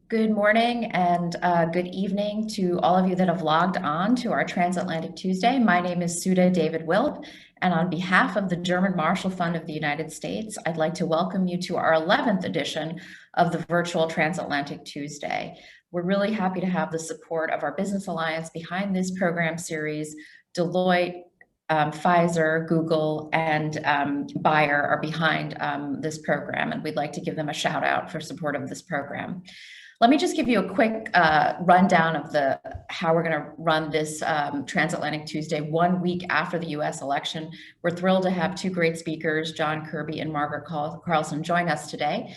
Good morning and good evening to all of you that have logged on to our Transatlantic Tuesday. My name is Suda David Wilp, and on behalf of the German Marshall Fund of the United States, I'd like to welcome you to our 11th edition of the virtual Transatlantic Tuesday. We're really happy to have the support of our Business Alliance behind this program series. Deloitte, Pfizer, Google, and Bayer are behind this program, and we'd like to give them a shout out for support of this program. Let me just give you a quick rundown of how we're going to run this Transatlantic Tuesday 1 week after the US election. We're thrilled to have two great speakers, John Kirby and Margaret Carlson, join us today.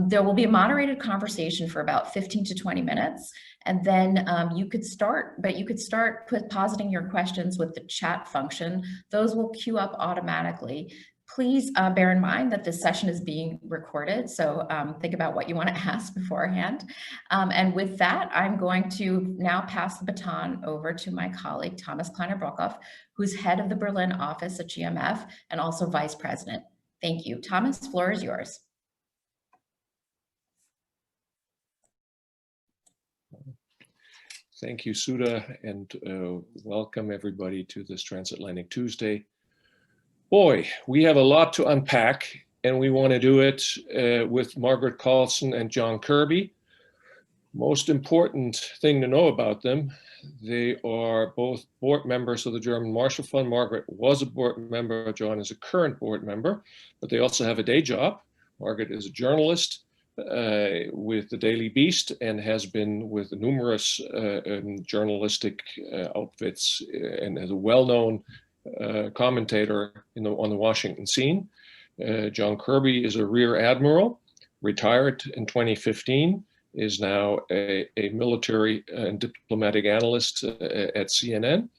There will be a moderated conversation for about 15 to 20 minutes. And then you could start positing your questions with the chat function. Those will queue up automatically. Please bear in mind that this session is being recorded, so think about what you want to ask beforehand. And with that, I'm going to now pass the baton over to my colleague, Thomas Kleine-Brockhoff, who's head of the Berlin office at GMF and also vice president. Thank you. Thomas, the floor is yours. Thank you, Suda, and welcome everybody to this Transatlantic Tuesday. Boy, we have a lot to unpack, and we want to do it with Margaret Carlson and John Kirby. Most important thing to know about them, they are both board members of the German Marshall Fund. Margaret was a board member, John is a current board member, but they also have a day job. Margaret is a journalist with the Daily Beast and has been with numerous journalistic outfits and is a well-known commentator on the Washington scene. John Kirby is a Rear Admiral, retired in 2015, is now a military and diplomatic analyst at CNN,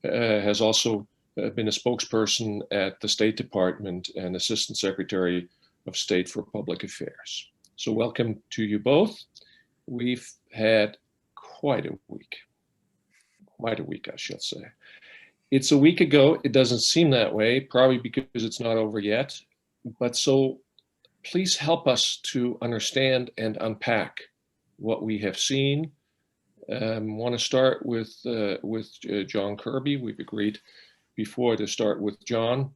has also been a spokesperson at the State Department and Assistant Secretary of State for Public Affairs. So welcome to you both. We've had quite a week, I should say. It's a week ago. It doesn't seem that way, probably because it's not over yet. But so please help us to understand and unpack what we have seen. Want to start with John Kirby. We've agreed before to start with John.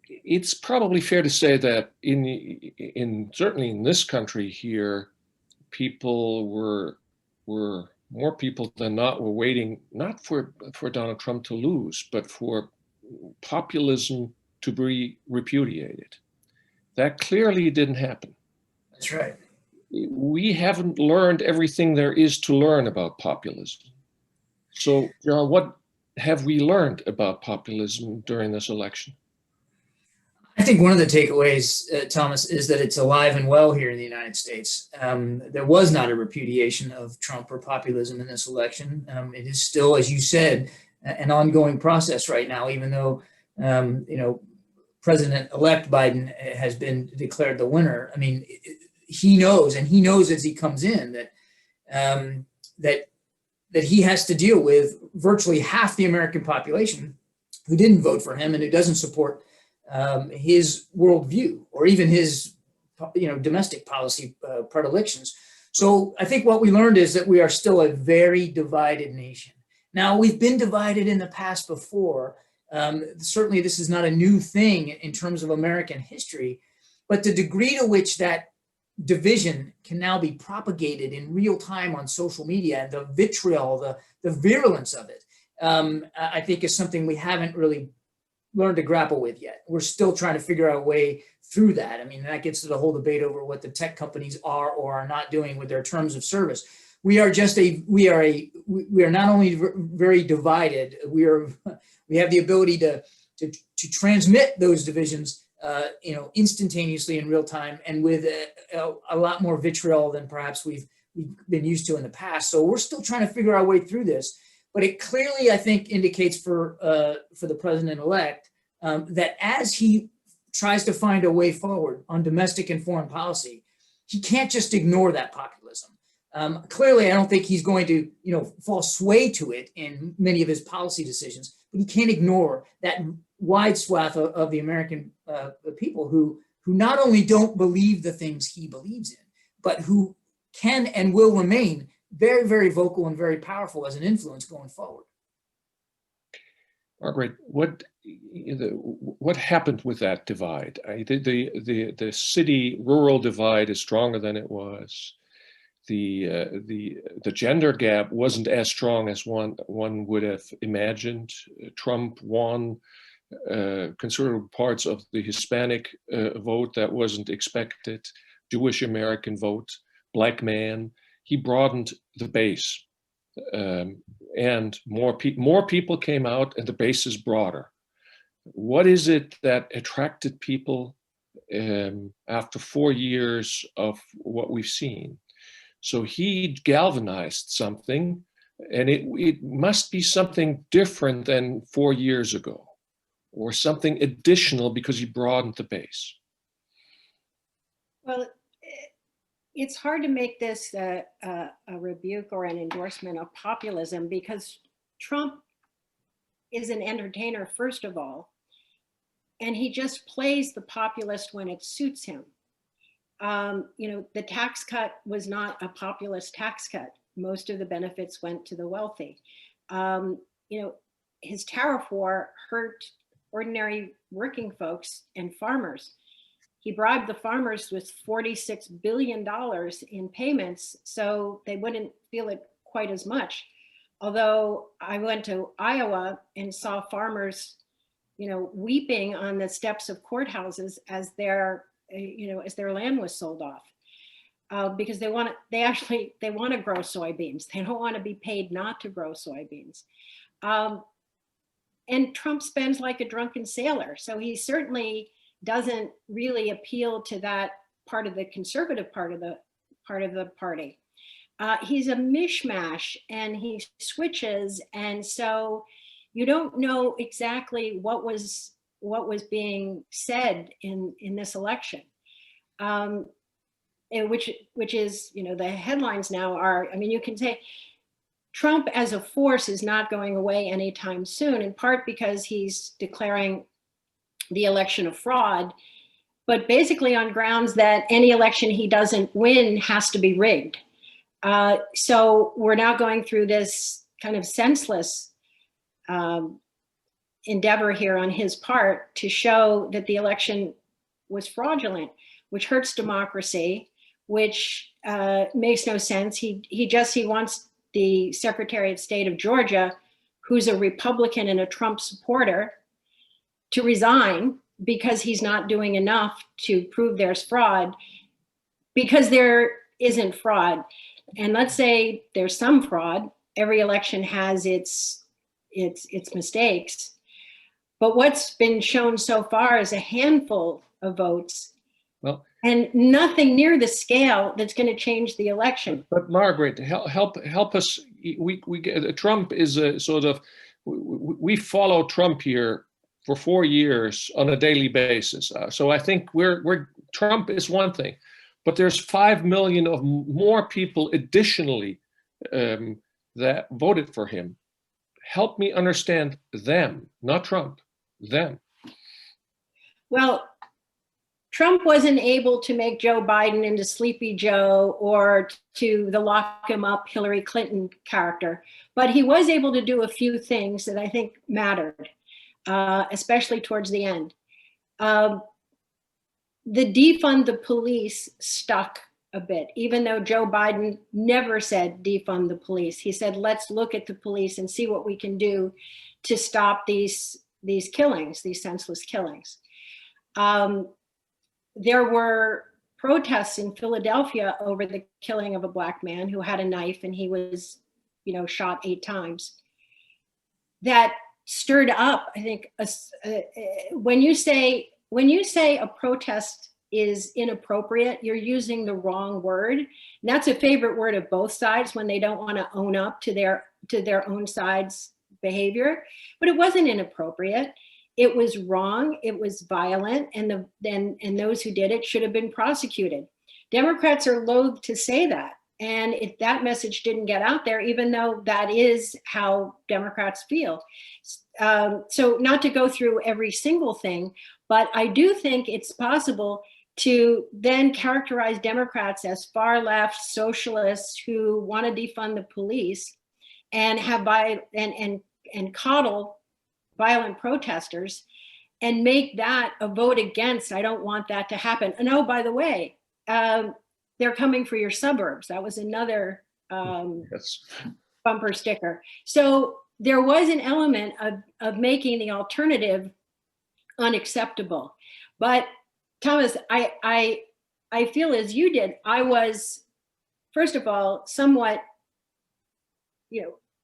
It's probably fair to say that certainly in this country here, people were more people than not were waiting, not for Donald Trump to lose, but for populism to be repudiated. That clearly didn't happen. That's right. We haven't learned everything there is to learn about populism. So, John, what have we learned about populism during this election? I think one of the takeaways, Thomas, is that it's alive and well here in the United States. There was not a repudiation of Trump or populism in this election. It is still, as you said, an ongoing process right now, even though, President-elect Biden has been declared the winner. I mean, he knows as he comes in that he has to deal with virtually half the American population who didn't vote for him and who doesn't support his worldview or even his, domestic policy predilections. So I think what we learned is that we are still a very divided nation. Now, we've been divided in the past before. Certainly, this is not a new thing in terms of American history, but the degree to which that division can now be propagated in real time on social media and the vitriol, the virulence of it, I think is something we haven't really learned to grapple with yet. We're still trying to figure out a way through that. I mean, that gets to the whole debate over what the tech companies are or are not doing with their terms of service. We are not only very divided, we have the ability to transmit those divisions, instantaneously in real time and with a lot more vitriol than perhaps we've been used to in the past. So we're still trying to figure our way through this. But it clearly, I think, indicates for the president-elect that as he tries to find a way forward on domestic and foreign policy, he can't just ignore that populism. Clearly, I don't think he's going to, fall sway to it in many of his policy decisions. But he can't ignore that wide swath of the American people who not only don't believe the things he believes in, but who can and will remain very, very vocal and very powerful as an influence going forward. Margaret, what happened with that divide? The city-rural divide is stronger than it was. The gender gap wasn't as strong as one would have imagined. Trump won considerable parts of the Hispanic vote that wasn't expected, Jewish American vote, Black man. He broadened the base. And more people came out, and the base is broader. What is it that attracted people after 4 years of what we've seen? So he galvanized something, and it must be something different than 4 years ago, or something additional because he broadened the base. Well, it's hard to make this a rebuke or an endorsement of populism, because Trump is an entertainer, first of all, and he just plays the populist when it suits him. The tax cut was not a populist tax cut. Most of the benefits went to the wealthy. His tariff war hurt ordinary working folks and farmers. He bribed the farmers with $46 billion in payments so they wouldn't feel it quite as much. Although I went to Iowa and saw farmers, weeping on the steps of courthouses as their land was sold off, because they want to grow soybeans. They don't want to be paid not to grow soybeans. And Trump spends like a drunken sailor, so he certainly doesn't really appeal to that part of the conservative part of the party. He's a mishmash, and he switches, and so you don't know exactly what was being said in this election, which is, the headlines now are, you can say Trump as a force is not going away anytime soon, in part because he's declaring the election a fraud, but basically on grounds that any election he doesn't win has to be rigged. So we're now going through this kind of senseless endeavor here on his part to show that the election was fraudulent, which hurts democracy, which makes no sense. He wants the Secretary of State of Georgia, who's a Republican and a Trump supporter, to resign because he's not doing enough to prove there's fraud, because there isn't fraud. And let's say there's some fraud. Every election has its mistakes. But what's been shown so far is a handful of votes, and nothing near the scale that's going to change the election. But Margaret, help us. Trump is a sort of, we follow Trump here for 4 years on a daily basis. So I think Trump is one thing, but there's 5 million of more people additionally that voted for him. Help me understand them, not Trump, them. Well, Trump wasn't able to make Joe Biden into Sleepy Joe or to the lock him up Hillary Clinton character, but he was able to do a few things that I think mattered, especially towards the end. The defund the police stuck a bit, even though Joe Biden never said defund the police. He said, let's look at the police and see what we can do to stop these killings, these senseless killings. There were protests in Philadelphia over the killing of a Black man who had a knife, and he was, shot 8 times. That stirred up, I think, when you say a protest is inappropriate, you're using the wrong word. And that's a favorite word of both sides when they don't want to own up to their own side's behavior. But it wasn't inappropriate. It was wrong. It was violent, and those who did it should have been prosecuted. Democrats are loath to say that, and that message didn't get out there, even though that is how Democrats feel. So not to go through every single thing, but I do think it's possible to then characterize Democrats as far left socialists who want to defund the police and have and coddle violent protesters and make that a vote against. I don't want that to happen. And oh, by the way, they're coming for your suburbs. That was another Yes. bumper sticker. So there was an element of making the alternative unacceptable. But Thomas, I feel as you did. I was, first of all, somewhat,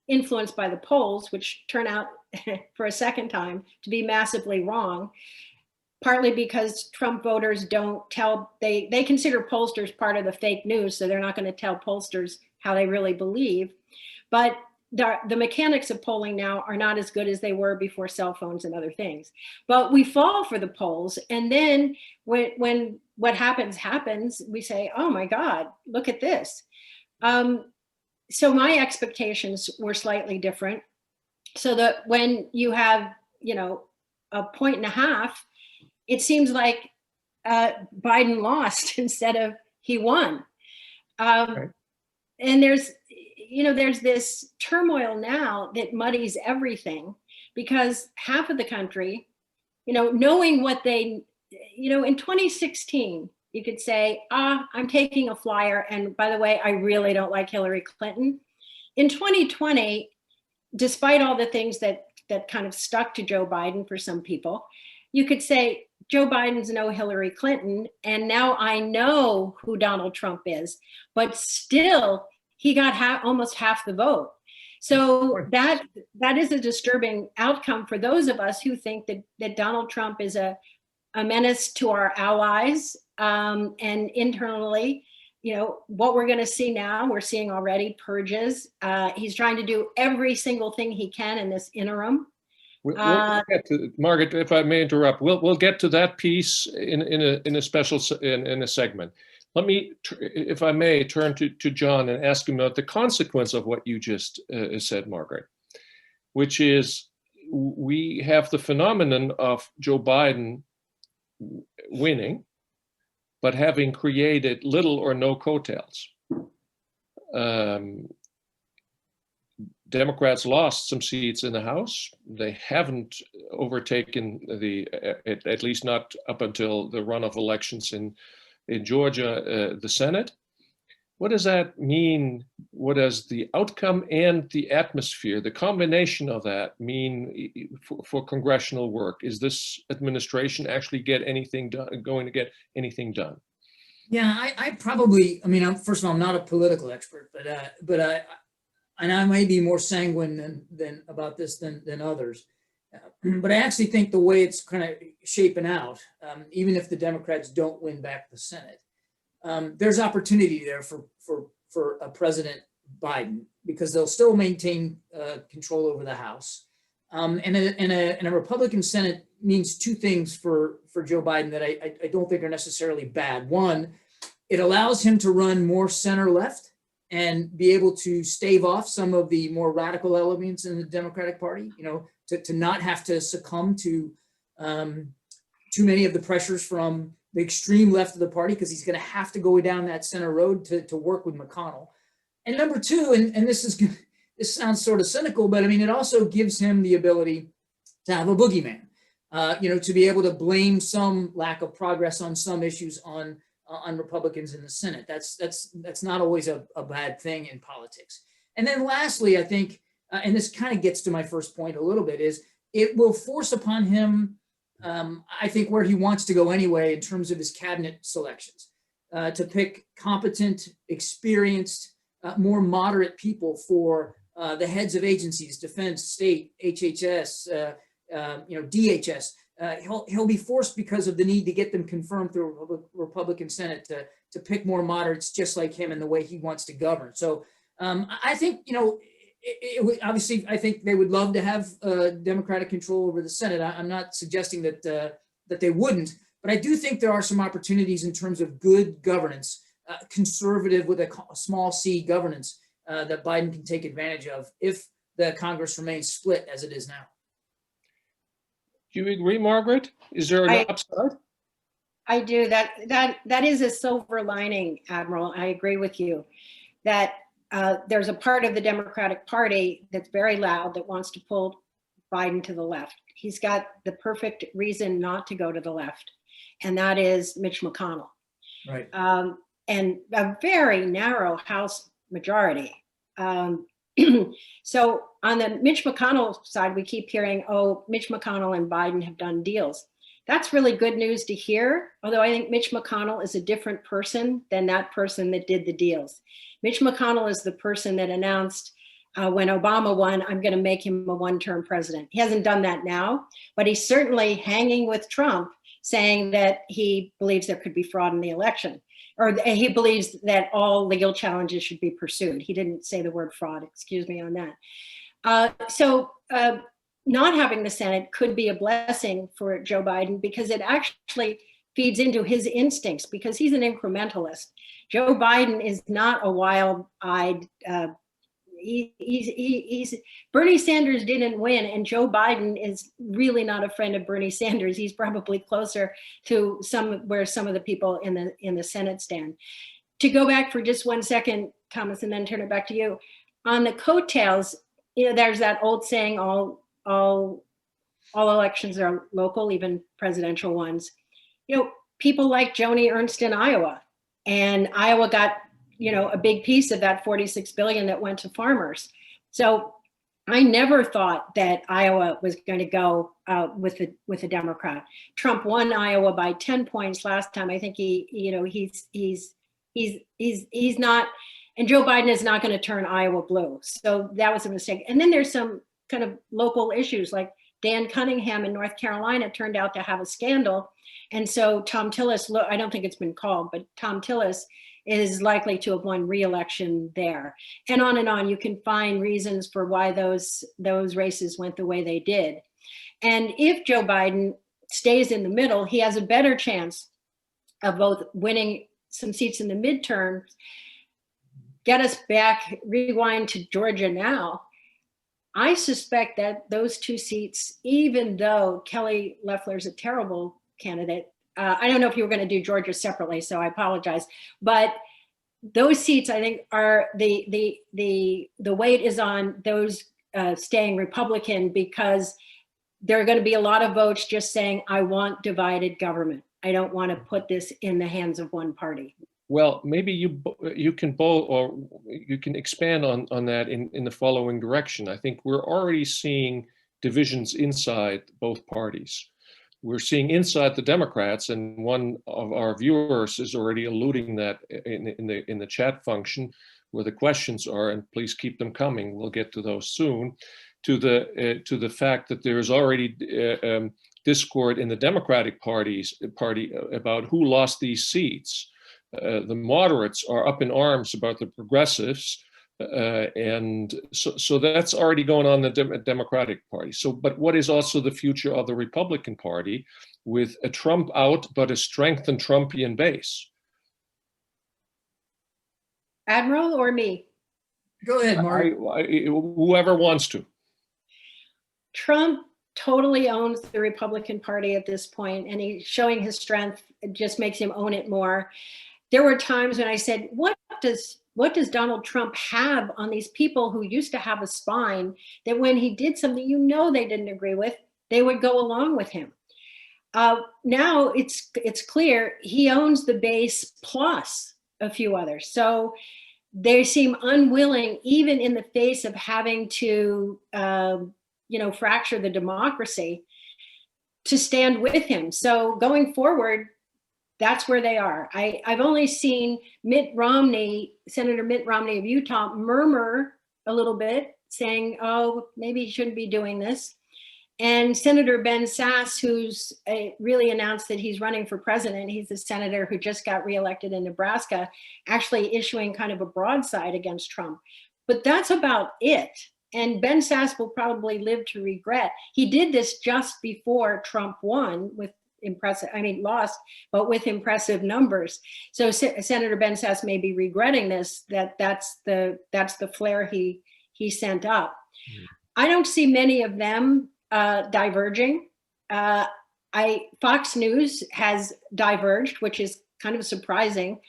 influenced by the polls, which turn out for a second time to be massively wrong, partly because Trump voters don't tell, they consider pollsters part of the fake news, so they're not going to tell pollsters how they really believe. But the mechanics of polling now are not as good as they were before cell phones and other things. But we fall for the polls, and then when what happens, we say, oh my God, look at this. So my expectations were slightly different. So that when you have, 1.5 points, it seems like Biden lost instead of he won. Right. And there's this turmoil now that muddies everything, because half of the country, knowing what they, in 2016, you could say, I'm taking a flyer. And by the way, I really don't like Hillary Clinton. In 2020, despite all the things that kind of stuck to Joe Biden for some people, you could say Joe Biden's no Hillary Clinton. And now I know who Donald Trump is, but still he got almost half the vote. So that is a disturbing outcome for those of us who think that Donald Trump is a menace to our allies, and internally, what we're going to see now, we're seeing already purges. He's trying to do every single thing he can in this interim. We'll get to, Margaret, if I may interrupt, we'll get to that piece in a special in a segment. Let me, if I may, turn to John and ask him about the consequence of what you just said, Margaret, which is we have the phenomenon of Joe Biden winning, but having created little or no coattails. Democrats lost some seats in the House. They haven't overtaken at least not up until the runoff elections in Georgia, the Senate. What does that mean? What does the outcome and the atmosphere, the combination of that, mean for congressional work? Is this administration actually going to get anything done? Yeah, I probably, first of all, I'm not a political expert, but I may be more sanguine than about this than others. But I actually think the way it's kind of shaping out, even if the Democrats don't win back the Senate, there's opportunity there for President Biden, because they'll still maintain control over the House. And a Republican Senate means two things for Joe Biden that I don't think are necessarily bad. One, it allows him to run more center left and be able to stave off some of the more radical elements in the Democratic Party, to not have to succumb to too many of the pressures from the extreme left of the party, because he's going to have to go down that center road to work with McConnell. And number two, and this sounds sort of cynical, but it also gives him the ability to have a boogeyman, to be able to blame some lack of progress on some issues on Republicans in the Senate. That's not always a bad thing in politics. And then lastly, I think, and this kind of gets to my first point a little bit, is it will force upon him, I think, where he wants to go anyway in terms of his cabinet selections, to pick competent, experienced, more moderate people for the heads of agencies, defense, state, HHS, DHS. He'll be forced, because of the need to get them confirmed through a Republican Senate, to pick more moderates just like him in the way he wants to govern. So I think, obviously, I think they would love to have Democratic control over the Senate. I'm not suggesting that they wouldn't, but I do think there are some opportunities in terms of good governance, conservative with a small c governance, that Biden can take advantage of if the Congress remains split as it is now. Do you agree, Margaret? Is there an upside? I do. That is a silver lining, Admiral. I agree with you that there's a part of the Democratic Party that's very loud that wants to pull Biden to the left. He's got the perfect reason not to go to the left, and that is Mitch McConnell. Right. And a very narrow House majority. So on the Mitch McConnell side, we keep hearing, oh, Mitch McConnell and Biden have done deals. That's really good news to hear, although I think Mitch McConnell is a different person than that person that did the deals. Mitch McConnell is the person that announced when Obama won, I'm going to make him a one-term president. He hasn't done that now, but he's certainly hanging with Trump, saying that he believes there could be fraud in the election, or he believes that all legal challenges should be pursued. He didn't say the word fraud, excuse me on that. So not having the Senate could be a blessing for Joe Biden because it actually feeds into his instincts because he's an incrementalist. Joe Biden is not a wild-eyed, Bernie Sanders didn't win, and Joe Biden is really not a friend of Bernie Sanders. He's probably closer to where some of the people in the Senate stand. To go back for just 1 second, Thomas, and then turn it back to you. On the coattails, there's that old saying, all elections are local, even presidential ones. People like Joni Ernst in Iowa, and Iowa got a big piece of that 46 billion that went to farmers. So I never thought that Iowa was going to go with a Democrat. Trump won Iowa by 10 points last time. I think he's not, and Joe Biden is not going to turn Iowa blue. So that was a mistake. And then there's some kind of local issues like Dan Cunningham in North Carolina turned out to have a scandal. And so Tom Tillis, I don't think it's been called, but Tom Tillis is likely to have won re-election there. And on. You can find reasons for why those races went the way they did. And if Joe Biden stays in the middle, he has a better chance of both winning some seats in the midterms, get us back, rewind to Georgia now. I suspect that those 2 seats, even though Kelly Loeffler's a terrible candidate, I don't know if you were going to do Georgia separately, so I apologize. But those seats, I think, are the weight is on those staying Republican because there are going to be a lot of votes just saying, I want divided government. I don't want to put this in the hands of one party. Well, maybe you can expand on that in the following direction. I think we're already seeing divisions inside both parties. We're seeing inside the Democrats, and one of our viewers is already alluding that in the chat function where the questions are, and please keep them coming. We'll get to those soon. To the fact that there is already discord in the Democratic Party about who lost these seats. The moderates are up in arms about the progressives. And so that's already going on in the Democratic Party. But what is also the future of the Republican Party with a Trump out, but a strengthened Trumpian base? Admiral or me? Go ahead, Mark. Whoever wants to. Trump totally owns the Republican Party at this point, and he's showing his strength. It just makes him own it more. There were times when I said, what does Donald Trump have on these people who used to have a spine that when he did something they didn't agree with, they would go along with him? Now it's clear he owns the base plus a few others. So they seem unwilling, even in the face of having to fracture the democracy, to stand with him. So going forward, that's where they are. I've only seen Senator Mitt Romney of Utah murmur a little bit, saying, oh, maybe he shouldn't be doing this. And Senator Ben Sasse, who's really announced that he's running for president, he's the senator who just got reelected in Nebraska, actually issuing kind of a broadside against Trump. But that's about it. And Ben Sasse will probably live to regret. He did this just before Trump won with lost, but with impressive numbers. So Senator Ben Sasse may be regretting this, that's the flare he sent up. I don't see many of them diverging. Fox News has diverged, which is kind of surprising.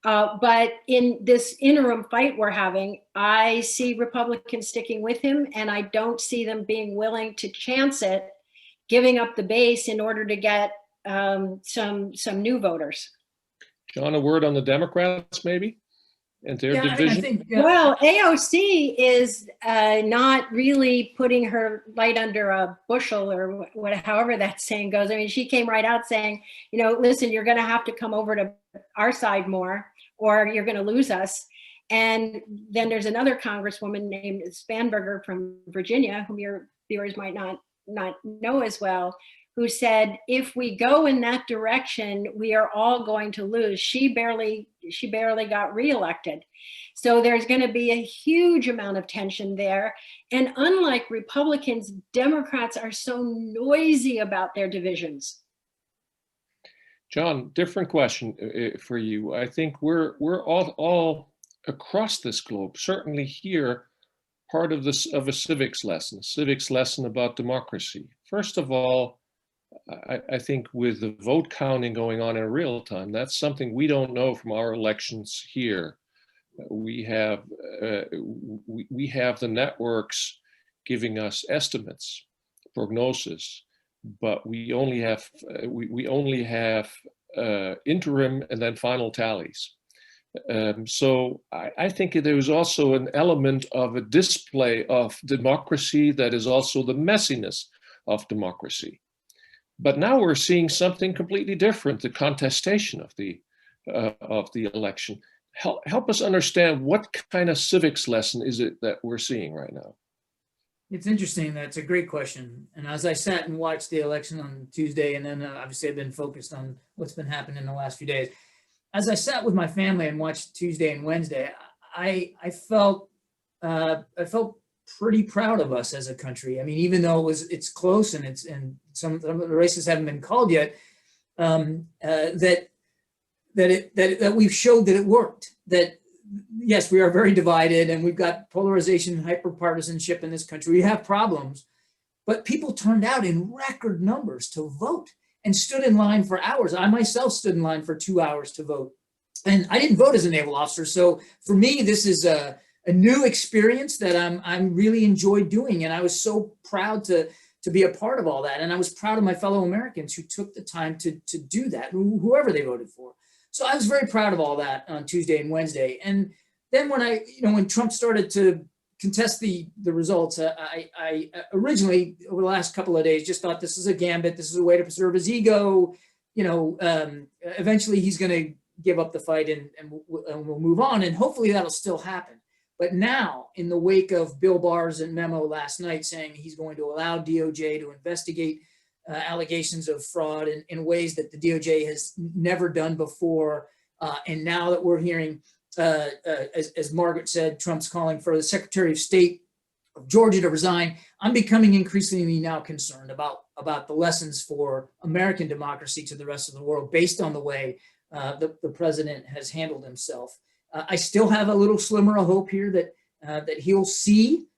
But in this interim fight we're having, I see Republicans sticking with him, and I don't see them being willing to chance it, giving up the base in order to get some new voters. John, a word on the Democrats, maybe, and their division? I think, well, AOC is not really putting her light under a bushel, or however that saying goes. I mean, she came right out saying, you know, listen, you're going to have to come over to our side more, or you're going to lose us. And then there's another congresswoman named Spanberger from Virginia, whom your viewers might not know as well, who said, if we go in that direction, we are all going to lose. She barely got reelected. So there's going to be a huge amount of tension there. And unlike Republicans, Democrats are so noisy about their divisions. John, different question for you. I think we're all across this globe, certainly here, part of a civics lesson about democracy. First of all, I think with the vote counting going on in real time, that's something we don't know from our elections here. We have the networks giving us estimates, prognosis, but we only have interim and then final tallies. So I think there is also an element of a display of democracy that is also the messiness of democracy. But now we're seeing something completely different, the contestation of the election. Help us understand what kind of civics lesson is it that we're seeing right now? It's interesting. That's a great question. And as I sat and watched the election on Tuesday, and then obviously I've been focused on what's been happening in the last few days. As I sat with my family and watched Tuesday and Wednesday, I felt pretty proud of us as a country. I mean, even though it's close and some of the races haven't been called yet, that we've showed that it worked. That yes, we are very divided and we've got polarization and hyperpartisanship in this country. We have problems, but people turned out in record numbers to vote and stood in line for hours. I myself stood in line for 2 hours to vote, and I didn't vote as a naval officer. So for me, this is a new experience that I'm really enjoyed doing, and I was so proud to be a part of all that. And I was proud of my fellow Americans who took the time to do that, whoever they voted for. So I was very proud of all that on Tuesday and Wednesday. And then when Trump started to contest the results, I originally, over the last couple of days, just thought this is a gambit. This is a way to preserve his ego. Eventually he's going to give up the fight and we'll move on. And hopefully that'll still happen. But now, in the wake of Bill Barr's memo last night saying he's going to allow DOJ to investigate allegations of fraud in ways that the DOJ has never done before, and now that we're hearing, as Margaret said, Trump's calling for the Secretary of State of Georgia to resign, I'm becoming increasingly now concerned about the lessons for American democracy to the rest of the world based on the way the president has handled himself. I still have a little slimmer of hope here that he'll see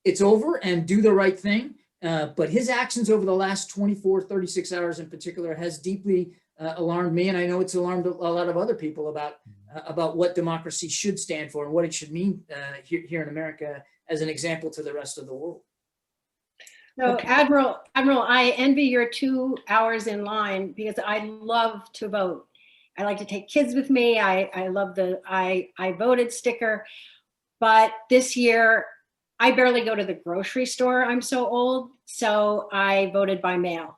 it's over and do the right thing. But his actions over the last 24, 36 hours in particular has deeply alarmed me. And I know it's alarmed a lot of other people about what democracy should stand for and what it should mean here in America as an example to the rest of the world. So okay. Admiral, I envy your 2 hours in line because I love to vote. I like to take kids with me. I love the I voted sticker. But this year, I barely go to the grocery store. I'm so old. So I voted by mail.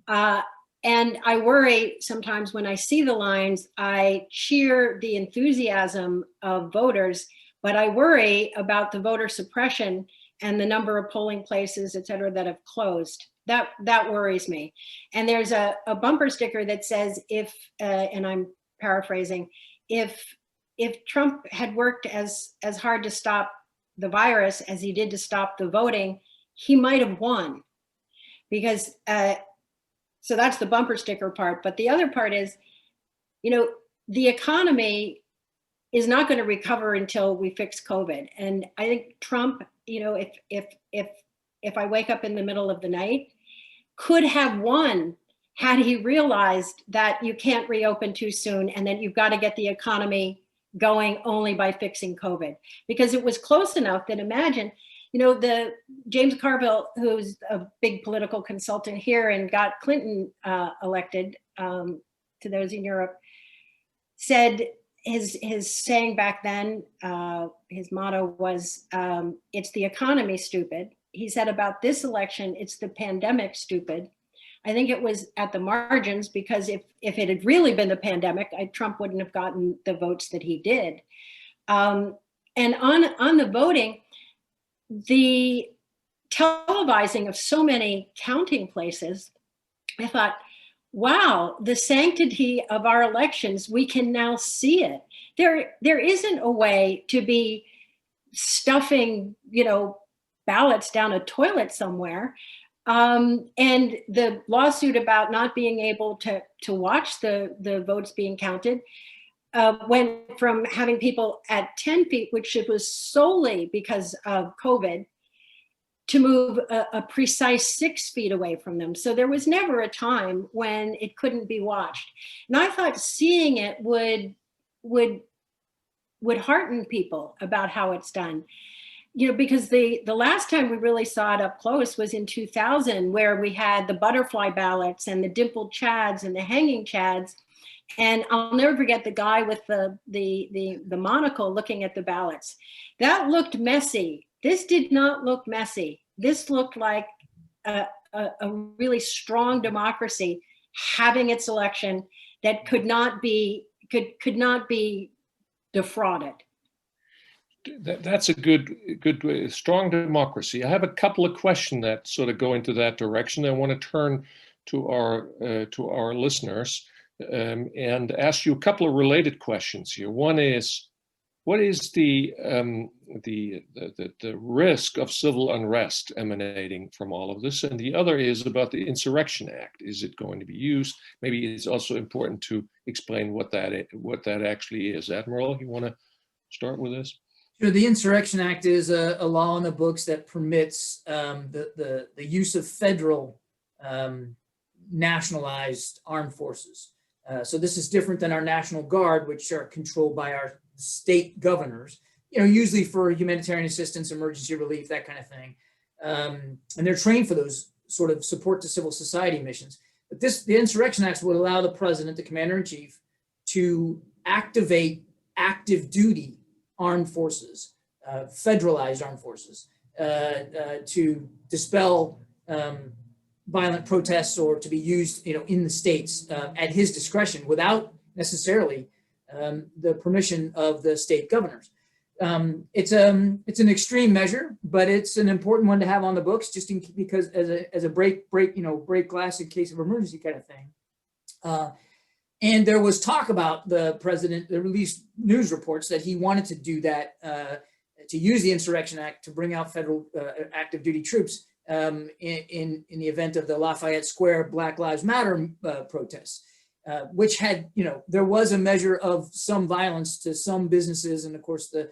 And I worry sometimes when I see the lines, I cheer the enthusiasm of voters, but I worry about the voter suppression and the number of polling places, et cetera, that have closed. That worries me. And there's a bumper sticker that says, and I'm paraphrasing, if Trump had worked as hard to stop the virus as he did to stop the voting, he might have won. Because, so that's the bumper sticker part. But the other part is, the economy is not going to recover until we fix COVID. And I think Trump, if I wake up in the middle of the night, could have won had he realized that you can't reopen too soon and that you've got to get the economy going only by fixing COVID. Because it was close enough that imagine, the James Carville, who's a big political consultant here and got Clinton elected, to those in Europe, said his saying back then, his motto was, it's the economy, stupid. He said about this election, it's the pandemic, stupid. I think it was at the margins, because if it had really been the pandemic, Trump wouldn't have gotten the votes that he did. And on the voting, the televising of so many counting places, I thought, wow, the sanctity of our elections, we can now see it. There isn't a way to be stuffing, ballots down a toilet somewhere. And the lawsuit about not being able to watch the votes being counted went from having people at 10 feet, which it was solely because of COVID, to move a precise 6 feet away from them. So there was never a time when it couldn't be watched. And I thought seeing it would hearten people about how it's done. Because the last time we really saw it up close was in 2000, where we had the butterfly ballots and the dimpled chads and the hanging chads. And I'll never forget the guy with the monocle looking at the ballots. That looked messy. This did not look messy. This looked like a really strong democracy having its election that could not be defrauded. That's a good way. Strong democracy. I have a couple of questions that sort of go into that direction. I want to turn to our listeners and ask you a couple of related questions here. One is, what is the risk of civil unrest emanating from all of this? And the other is about the Insurrection Act. Is it going to be used? Maybe it's also important to explain what that actually is. Admiral, you want to start with this? Sure. The Insurrection Act is a law in the books that permits the use of federal nationalized armed forces. So this is different than our National Guard, which are controlled by our state governors, usually for humanitarian assistance, emergency relief, that kind of thing. And they're trained for those sort of support to civil society missions. But the Insurrection Act would allow the president, the commander-in-chief, to activate active duty armed forces, federalized armed forces, to dispel violent protests or to be used, in the states at his discretion without necessarily the permission of the state governors. It's an extreme measure, but it's an important one to have on the books, just because as a break glass in case of emergency kind of thing. And there was talk about the president, the released news reports that he wanted to do that, to use the Insurrection Act to bring out federal active duty troops in the event of the Lafayette Square Black Lives Matter protests, which had, there was a measure of some violence to some businesses, and of course the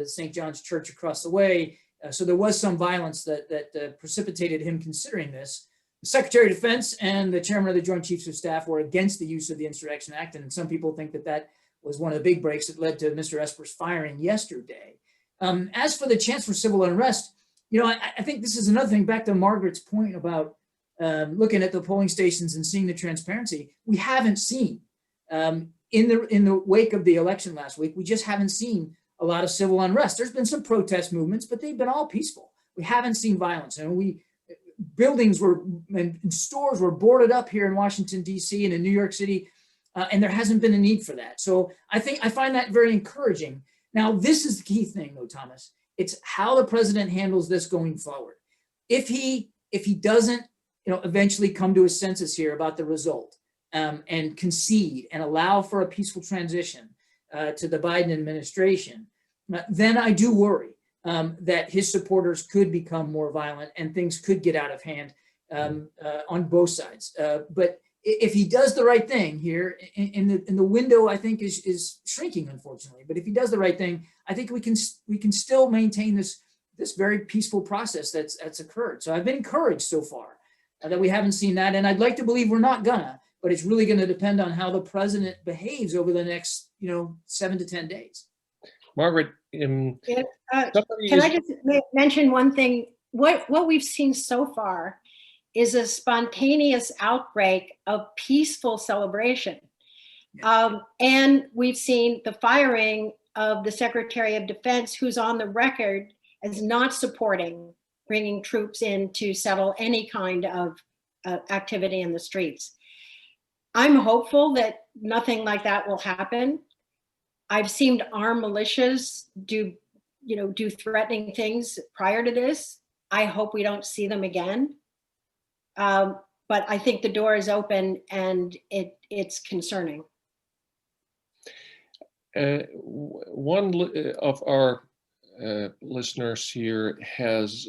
St. John's Church across the way. So there was some violence that precipitated him considering this. The Secretary of Defense and the Chairman of the Joint Chiefs of Staff were against the use of the Insurrection Act, and some people think that was one of the big breaks that led to Mr. Esper's firing yesterday. As for the chance for civil unrest, I think this is another thing, back to Margaret's point about looking at the polling stations and seeing the transparency. We haven't seen, in the wake of the election last week, we just haven't seen a lot of civil unrest. There's been some protest movements, but they've been all peaceful. We haven't seen violence, and buildings and stores were boarded up here in Washington, D.C. and in New York City, and there hasn't been a need for that. So I find that very encouraging. Now, this is the key thing, though, Thomas. It's how the president handles this going forward. If he doesn't, eventually come to his senses here about the result, and concede and allow for a peaceful transition to the Biden administration, then I do worry that his supporters could become more violent and things could get out of hand on both sides. But if he does the right thing here, in the window, I think is shrinking, unfortunately. But if he does the right thing, I think we can still maintain this very peaceful process that's occurred. So I've been encouraged so far. that we haven't seen that. And I'd like to believe we're not gonna, but it's really going to depend on how the president behaves over the next, 7 to 10 days. Margaret, can I just mention one thing? What we've seen so far is a spontaneous outbreak of peaceful celebration. And we've seen the firing of the Secretary of Defense, who's on the record as not supporting bringing troops in to settle any kind of activity in the streets. I'm hopeful that nothing like that will happen. I've seen armed militias do threatening things prior to this. I hope we don't see them again. But I think the door is open and it's concerning. One of our listeners here has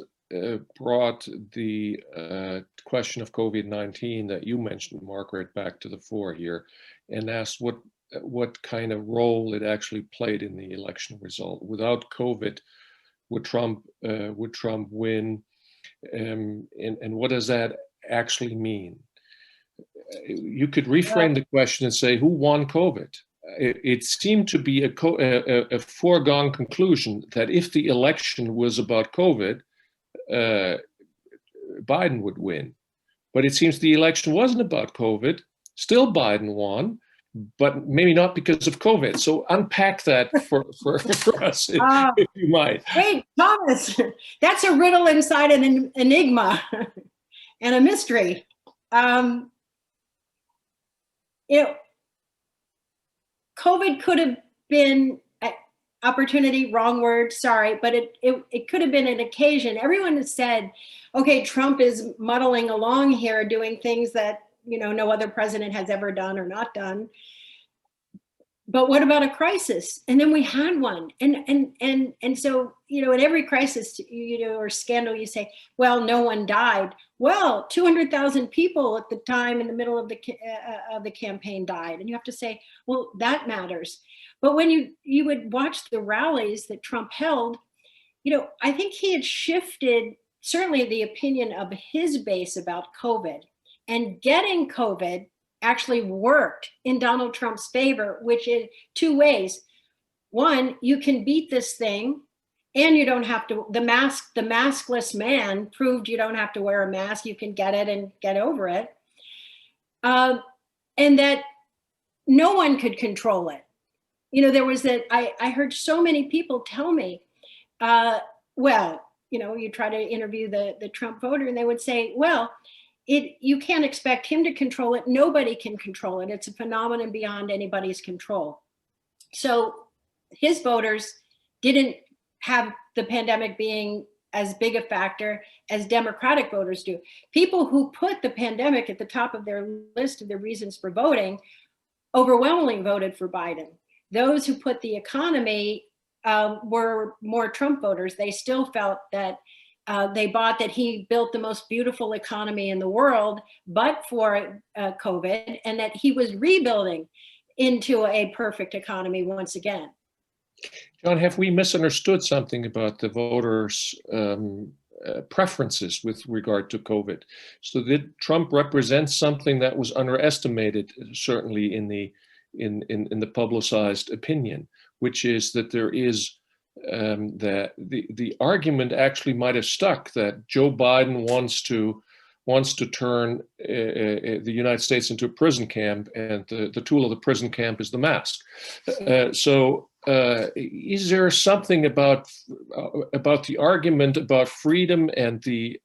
brought the question of COVID-19 that you mentioned, Margaret, back to the fore here, and asked what kind of role it actually played in the election result. Without COVID, would Trump win? And what does that actually mean? You could reframe the question and say, who won COVID? It seemed to be a foregone conclusion that if the election was about COVID, Biden would win. But it seems the election wasn't about COVID. Still Biden won, but maybe not because of COVID. So unpack that for us, if you might. Wait, Thomas, that's a riddle inside an enigma and a mystery. COVID could have been an opportunity, wrong word, sorry, but it could have been an occasion. Everyone has said, okay, Trump is muddling along here, doing things that no other president has ever done or not done. But what about a crisis? And then we had one. And so, in every crisis, or scandal, you say, well, no one died. Well, 200,000 people at the time in the middle of the campaign died. And you have to say, well, that matters. But when you would watch the rallies that Trump held, I think he had shifted certainly the opinion of his base about COVID, and getting COVID actually worked in Donald Trump's favor, which is two ways. One, you can beat this thing and you don't have to, the maskless man proved you don't have to wear a mask. You can get it and get over it. And that no one could control it. There was that, I heard so many people tell me, you try to interview the Trump voter and they would say, well, you can't expect him to control it. Nobody can control it. It's a phenomenon beyond anybody's control. So his voters didn't have the pandemic being as big a factor as Democratic voters do. People who put the pandemic at the top of their list of their reasons for voting overwhelmingly voted for Biden. Those who put the economy were more Trump voters. They still felt that they bought that he built the most beautiful economy in the world, but for COVID, and that he was rebuilding into a perfect economy once again. John, have we misunderstood something about the voters' preferences with regard to COVID? So did Trump represent something that was underestimated, certainly in the publicized opinion, which is that there is that the argument actually might have stuck that Joe Biden wants to turn the United States into a prison camp, and the tool of the prison camp is the mask. So is there something about the argument about freedom and the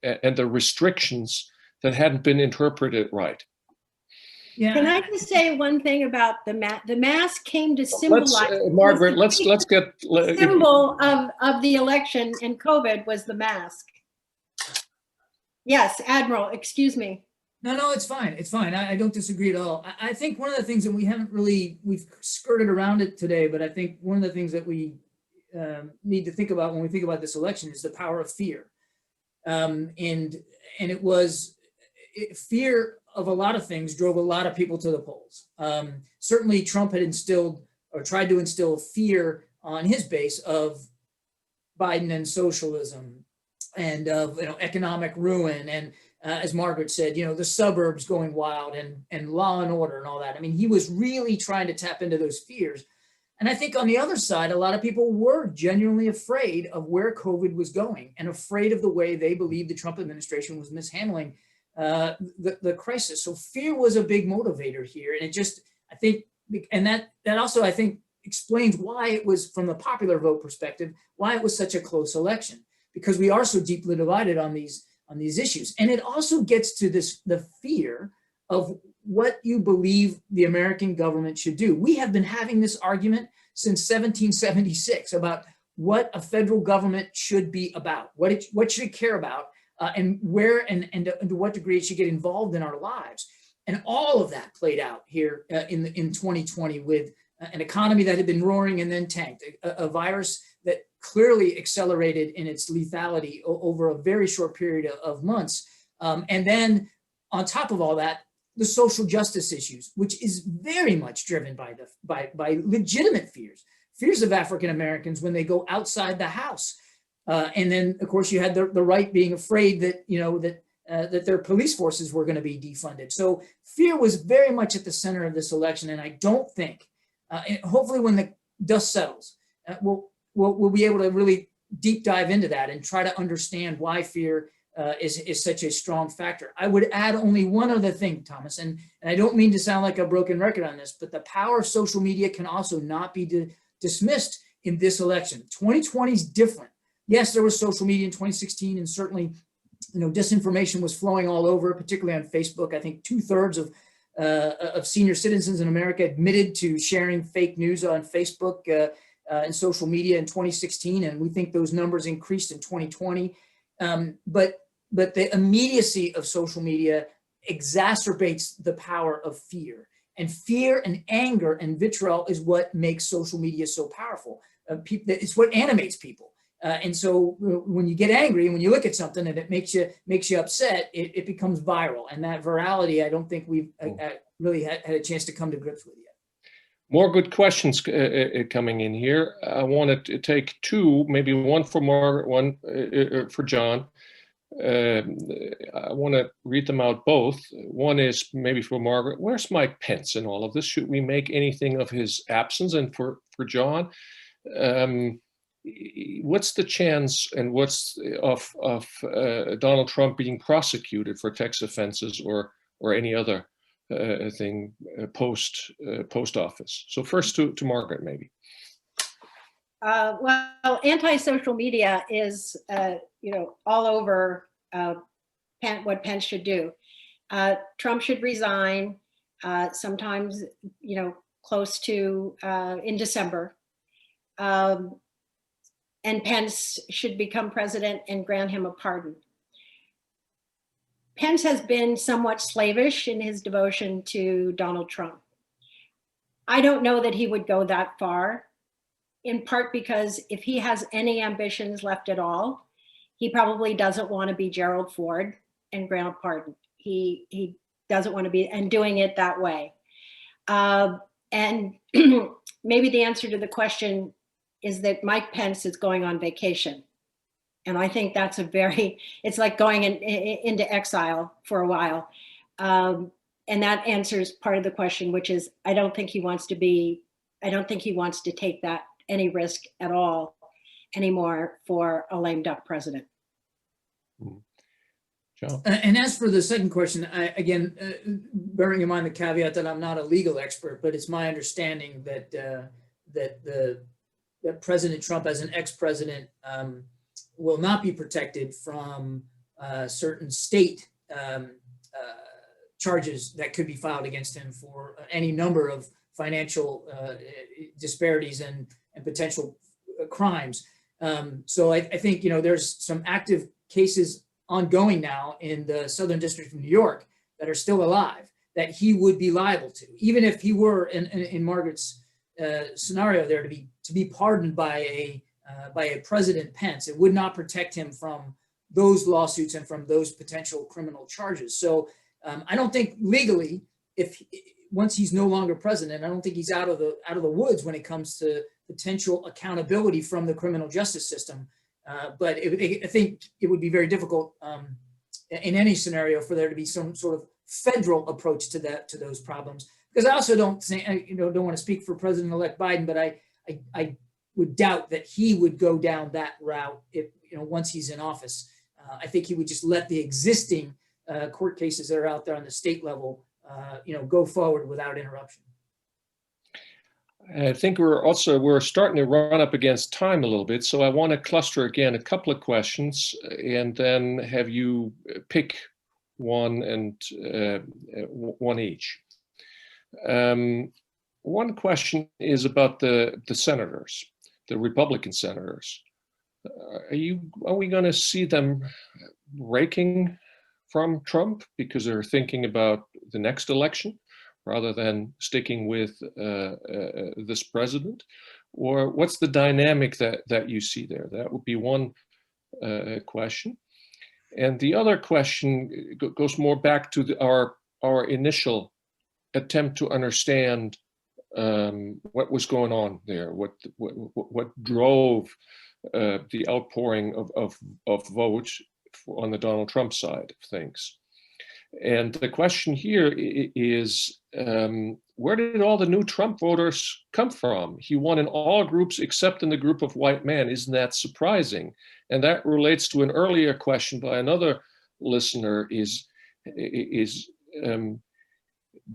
restrictions that hadn't been interpreted right? Yeah. Can I just say one thing about the mask? The mask came to symbolize. Margaret, let's get the symbol of the election and COVID was the mask. Yes, Admiral, excuse me. No, it's fine. It's fine. I don't disagree at all. I think one of the things that we've skirted around it today, but I think one of the things that we need to think about when we think about this election is the power of fear. And it was fear of a lot of things drove a lot of people to the polls. Certainly Trump had instilled or tried to instill fear on his base of Biden and socialism and of economic ruin. And as Margaret said, the suburbs going wild and law and order and all that. I mean, he was really trying to tap into those fears. And I think on the other side, a lot of people were genuinely afraid of where COVID was going and afraid of the way they believed the Trump administration was mishandling the crisis. So fear was a big motivator here. And it just, I think, and that also, I think, explains why it was, from the popular vote perspective, why it was such a close election, because we are so deeply divided on these issues. And it also gets to the fear of what you believe the American government should do. We have been having this argument since 1776 about what a federal government should be about, what should it care about, and where and to what degree it should get involved in our lives. And all of that played out here in 2020 with an economy that had been roaring and then tanked, a virus that clearly accelerated in its lethality over a very short period of months. And then on top of all that, the social justice issues, which is very much driven by legitimate fears of African Americans when they go outside the house. And then, of course, you had the right being afraid that, that their police forces were going to be defunded. So fear was very much at the center of this election. And I don't think, hopefully when the dust settles, we'll be able to really deep dive into that and try to understand why fear is such a strong factor. I would add only one other thing, Thomas, and I don't mean to sound like a broken record on this, but the power of social media can also not be dismissed in this election. 2020 is different. Yes, there was social media in 2016, and certainly, disinformation was flowing all over, particularly on Facebook. I think 2/3 of senior citizens in America admitted to sharing fake news on Facebook and social media in 2016, and we think those numbers increased in 2020. But the immediacy of social media exacerbates the power of fear. And fear and anger and vitriol is what makes social media so powerful. It's what animates people. And so when you get angry and when you look at something and it makes you upset, it becomes viral. And that virality, I don't think we've really had a chance to come to grips with yet. More good questions coming in here. I wanted to take two, maybe one for Margaret, one for John. I want to read them out both. One is maybe for Margaret. Where's Mike Pence in all of this? Should we make anything of his absence? And for John, what's the chance and what's of Donald Trump being prosecuted for tax offenses or any other thing post office? So first to Margaret, maybe. Well, anti-social media is, all over what Pence should do. Trump should resign sometimes, close to in December. And Pence should become president and grant him a pardon. Pence has been somewhat slavish in his devotion to Donald Trump. I don't know that he would go that far, in part because if he has any ambitions left at all, he probably doesn't want to be Gerald Ford and grant a pardon. He doesn't want to be, and doing it that way. And maybe the answer to the question is that Mike Pence is going on vacation. And I think that's it's like going into exile for a while. And that answers part of the question, which is, I don't think he wants to take that any risk at all anymore for a lame duck president. Joe? And as for the second question, bearing in mind the caveat that I'm not a legal expert, but it's my understanding that President Trump, as an ex-president, will not be protected from certain state charges that could be filed against him for any number of financial disparities and potential crimes. So I think there's some active cases ongoing now in the Southern District of New York that are still alive that he would be liable to, even if he were in Margaret's scenario there to be pardoned by a President Pence. It would not protect him from those lawsuits and from those potential criminal charges. So I don't think legally, once he's no longer president, I don't think he's out of the woods when it comes to potential accountability from the criminal justice system. But I think it would be very difficult in any scenario for there to be some sort of federal approach to those problems. Because I also don't think, don't want to speak for President-elect Biden, but I would doubt that he would go down that route if, once he's in office. I think he would just let the existing court cases that are out there on the state level, go forward without interruption. I think we're starting to run up against time a little bit, so I want to cluster again a couple of questions and then have you pick one and one each. One question is about the senators, the Republican senators. Are we going to see them breaking from Trump because they're thinking about the next election rather than sticking with this president? Or what's the dynamic that you see there? That would be one question. And the other question goes more back to our initial attempt to understand what was going on there, what drove the outpouring of votes on the Donald Trump side of things. And the question here is, where did all the new Trump voters come from? He won in all groups except in the group of white men. Isn't that surprising? And that relates to an earlier question by another listener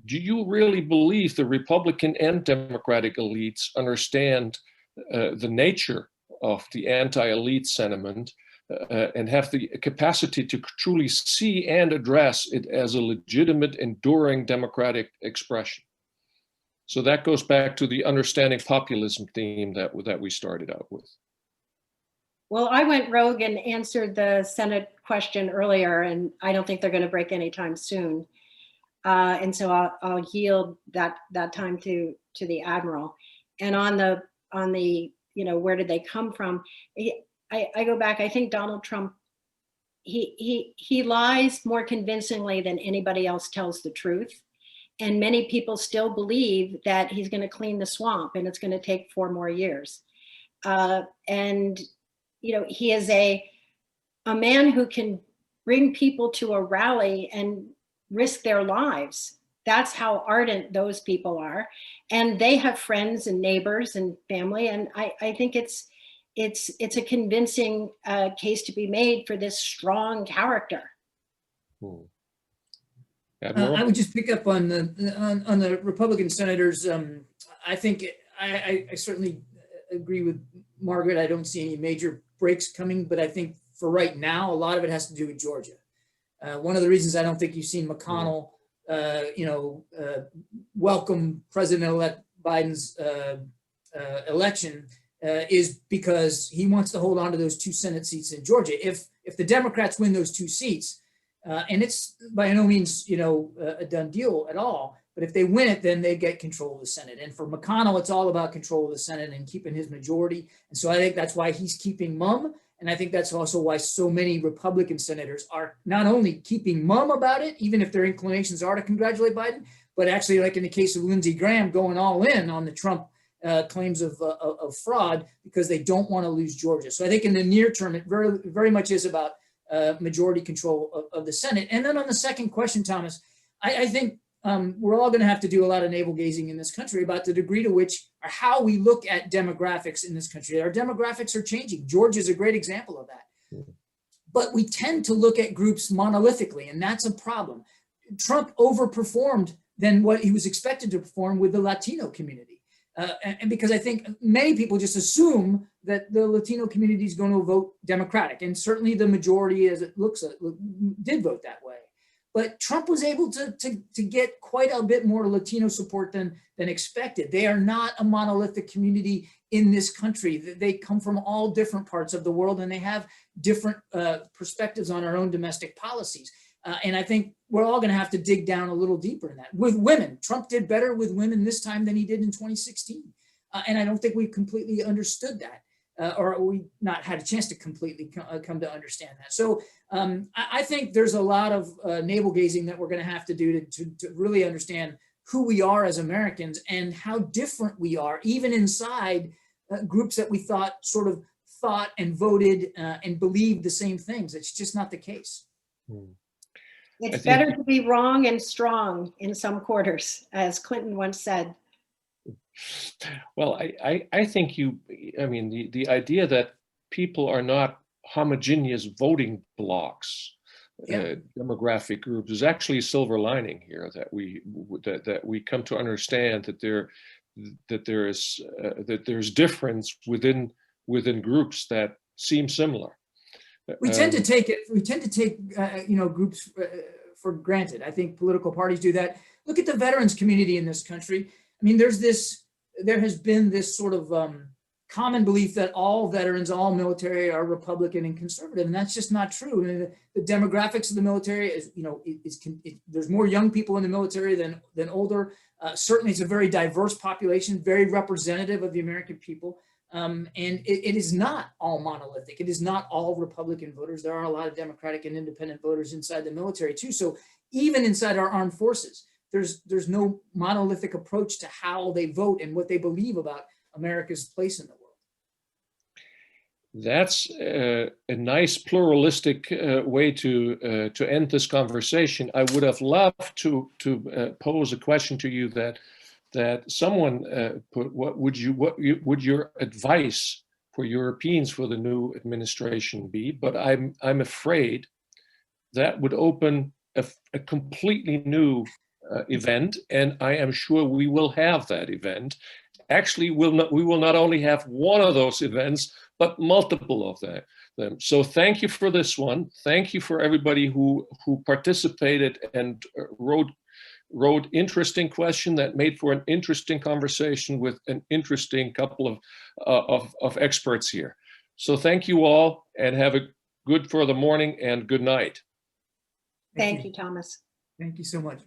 do you really believe the Republican and Democratic elites understand the nature of the anti-elite sentiment and have the capacity to truly see and address it as a legitimate, enduring democratic expression? So that goes back to the understanding populism theme that we started out with. Well, I went rogue and answered the Senate question earlier, and I don't think they're going to break anytime soon. And so I'll yield that time to the Admiral. And on the where did they come from? I go back. I think Donald Trump, he lies more convincingly than anybody else tells the truth. And many people still believe that he's going to clean the swamp and it's going to take 4 more years. And he is a man who can bring people to a rally and risk their lives. That's how ardent those people are. And they have friends and neighbors and family. And I think it's a convincing case to be made for this strong character. I would just pick up on the Republican senators. I think I certainly agree with Margaret. I don't see any major breaks coming, but I think for right now, a lot of it has to do with Georgia. One of the reasons I don't think you've seen McConnell, welcome President-elect Biden's election is because he wants to hold on to those 2 Senate seats in Georgia. If the Democrats win those 2 seats, and it's by no means a done deal at all, but if they win it, then they get control of the Senate. And for McConnell, it's all about control of the Senate and keeping his majority. And so I think that's why he's keeping mum. And I think that's also why so many Republican senators are not only keeping mum about it, even if their inclinations are to congratulate Biden, but actually, like in the case of Lindsey Graham, going all in on the Trump claims of fraud because they don't want to lose Georgia. So I think in the near term, it very, very much is about majority control of the Senate. And then on the second question, Thomas, I think we're all going to have to do a lot of navel gazing in this country about the degree to which or how we look at demographics in this country. Our demographics are changing. Georgia is a great example of that. But we tend to look at groups monolithically, and that's a problem. Trump overperformed than what he was expected to perform with the Latino community. And because I think many people just assume that the Latino community is going to vote Democratic, and certainly the majority, as it looks, did vote that way. But Trump was able to get quite a bit more Latino support than expected. They are not a monolithic community in this country. They come from all different parts of the world, and they have different perspectives on our own domestic policies. And I think we're all going to have to dig down a little deeper in that. With women, Trump did better with women this time than he did in 2016. And I don't think we completely understood that. Or we not had a chance to completely come to understand that. So I think there's a lot of navel gazing that we're going to have to do to really understand who we are as Americans and how different we are, even inside groups that we thought and voted and believed the same things. It's just not the case. It's better to be wrong and strong in some quarters, as Clinton once said. Well, I think the idea that people are not homogeneous voting blocks, demographic groups, is actually a silver lining here, that we come to understand that there's difference within groups that seem similar. We tend to take groups for granted. I think political parties do that. Look at the veterans community in this country. I mean, there has been this sort of common belief that all veterans, all military are Republican and conservative, and that's just not true. I mean, the demographics of the military is, there's more young people in the military than older. Certainly, it's a very diverse population, very representative of the American people. And it is not all monolithic. It is not all Republican voters. There are a lot of Democratic and independent voters inside the military too. So even inside our armed forces, there's no monolithic approach to how they vote and what they believe about America's place in the world. That's a nice pluralistic way to end this conversation. I would have loved to pose a question to you that someone put. What would your advice for Europeans for the new administration be? But I'm afraid that would open a completely new event, and I am sure we will have that event. Actually, we will not only have one of those events, but multiple of them. So thank you for this one. Thank you for everybody who participated and wrote interesting question that made for an interesting conversation with an interesting couple of experts here. So thank you all, and have a good further morning and good night. Thank you, Thomas. Thank you so much.